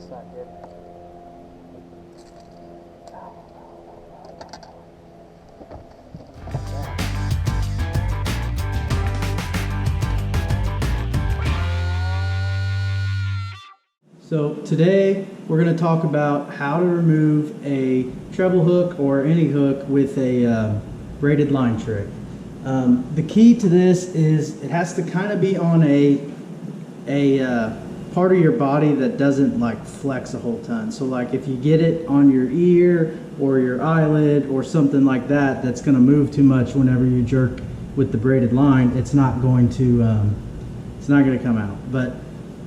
that's not good. So today we're going to talk about how to remove a treble hook or any hook with a braided line trick. The key to this is it has to kind of be on a part of your body that doesn't like flex a whole ton. So like if you get it on your ear or your eyelid or something like that that's going to move too much whenever you jerk with the braided line, it's not going to come out. But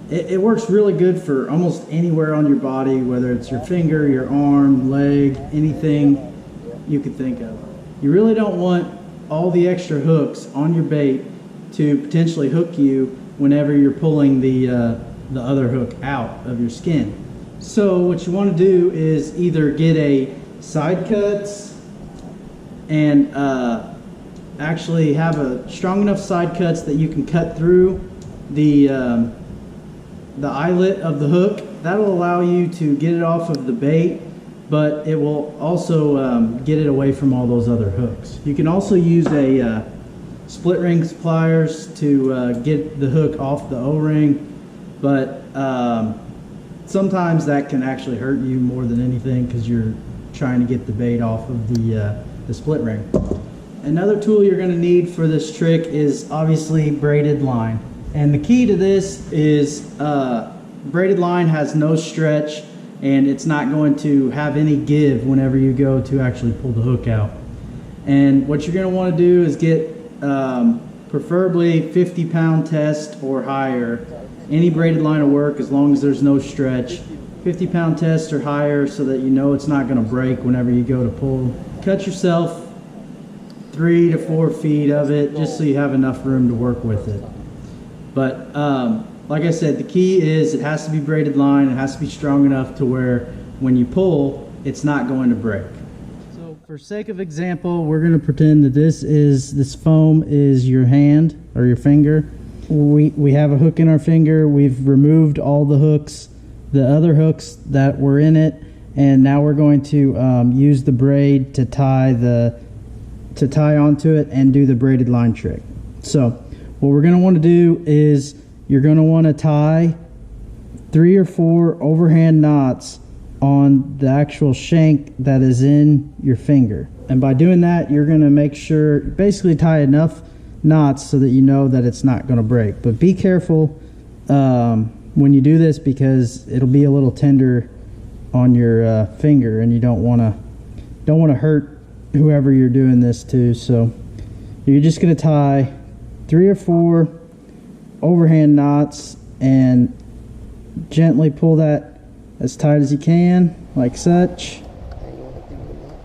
it works really good for almost anywhere on your body, whether it's your finger, your arm, leg, anything you could think of. You really don't want all the extra hooks on your bait to potentially hook you whenever you're pulling the other hook out of your skin. So what you want to do is either get a side cuts and actually have a strong enough side cuts that you can cut through the eyelet of the hook. That'll allow you to get it off of the bait, but it will also get it away from all those other hooks. You can also use a split ring pliers to get the hook off the O-ring, but sometimes that can actually hurt you more than anything because you're trying to get the bait off of the split ring. Another tool you're going to need for this trick is obviously braided line. And the key to this is braided line has no stretch and it's not going to have any give whenever you go to actually pull the hook out. And what you're going to want to do is get preferably 50-pound test or higher. Any braided line will work as long as there's no stretch. 50-pound test or higher so that you know it's not going to break whenever you go to pull. Cut yourself 3 to 4 feet of it just so you have enough room to work with it. But like I said, the key is it has to be braided line. It has to be strong enough to where when you pull, it's not going to break. So for sake of example, we're going to pretend that this foam is your hand or your finger. We have a hook in our finger. We've removed all the hooks, the other hooks that were in it, and now we're going to use the braid to tie onto it and do the braided line trick. So what we're going to want to do is you're going to want to tie 3 or 4 overhand knots on the actual shank that is in your finger. And by doing that, you're going to make sure, basically tie enough knots so that you know that it's not going to break. But be careful when you do this because it'll be a little tender on your finger and you don't want to hurt whoever you're doing this to. So you're just going to tie 3 or 4 overhand knots and gently pull that as tight as you can, like such.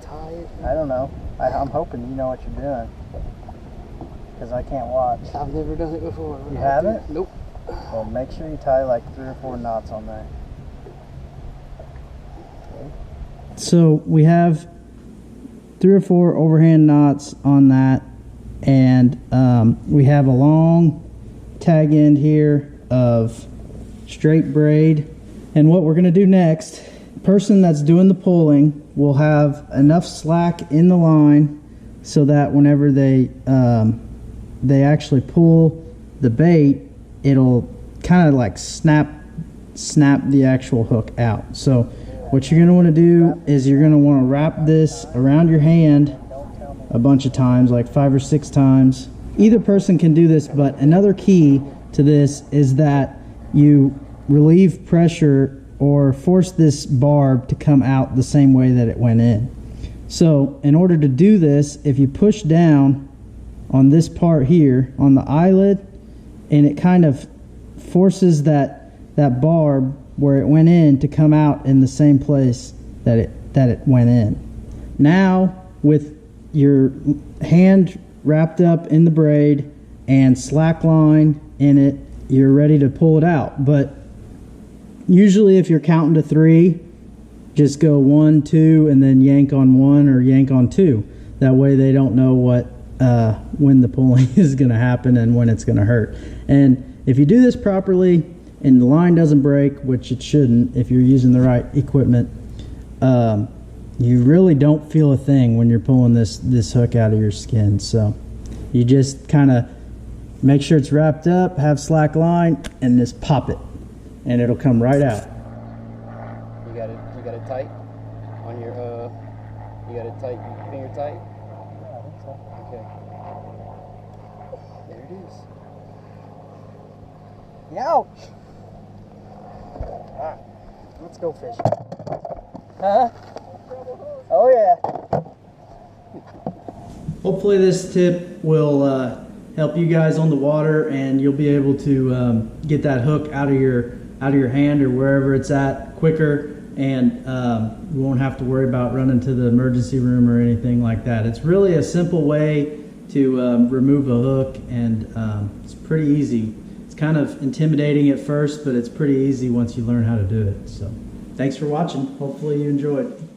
I don't know. I'm hoping you know what you're doing because I can't watch. I've never done it before. You haven't? Nope. Well, make sure you tie like 3 or 4 knots on there. Okay. So we have 3 or 4 overhand knots on that, and we have a long tag end here of straight braid. And what we're going to do next, the person that's doing the pulling will have enough slack in the line so that whenever they actually pull the bait, it'll kind of like snap the actual hook out. So what you're going to want to do is you're going to want to wrap this around your hand a bunch of times, like 5 or 6 times. Either person can do this, but another key to this is that you relieve pressure or force this barb to come out the same way that it went in. So in order to do this, if you push down on this part here on the eyelid, and it kind of forces that barb where it went in to come out in the same place that it went in. Now with your hand wrapped up in the braid and slack line in it, you're ready to pull it out. But usually if you're counting to 3, just go 1, 2, and then yank on 1 or yank on 2. That way they don't know when the pulling is going to happen and when it's going to hurt. And if you do this properly, and the line doesn't break, which it shouldn't if you're using the right equipment, you really don't feel a thing when you're pulling this hook out of your skin. So you just kind of make sure it's wrapped up, have slack line, and just pop it, and it'll come right out. You got it tight on your you got it tight, finger tight? Yeah, I think so. Okay. There it is. Ouch! Alright, let's go fishing. Huh? Oh yeah. Hopefully this tip will help you guys on the water, and you'll be able to get that hook out of your hand or wherever it's at quicker, and you won't have to worry about running to the emergency room or anything like that. It's really a simple way to remove a hook, and it's pretty easy. It's kind of intimidating at first, but it's pretty easy once you learn how to do it. So thanks for watching. Hopefully you enjoyed.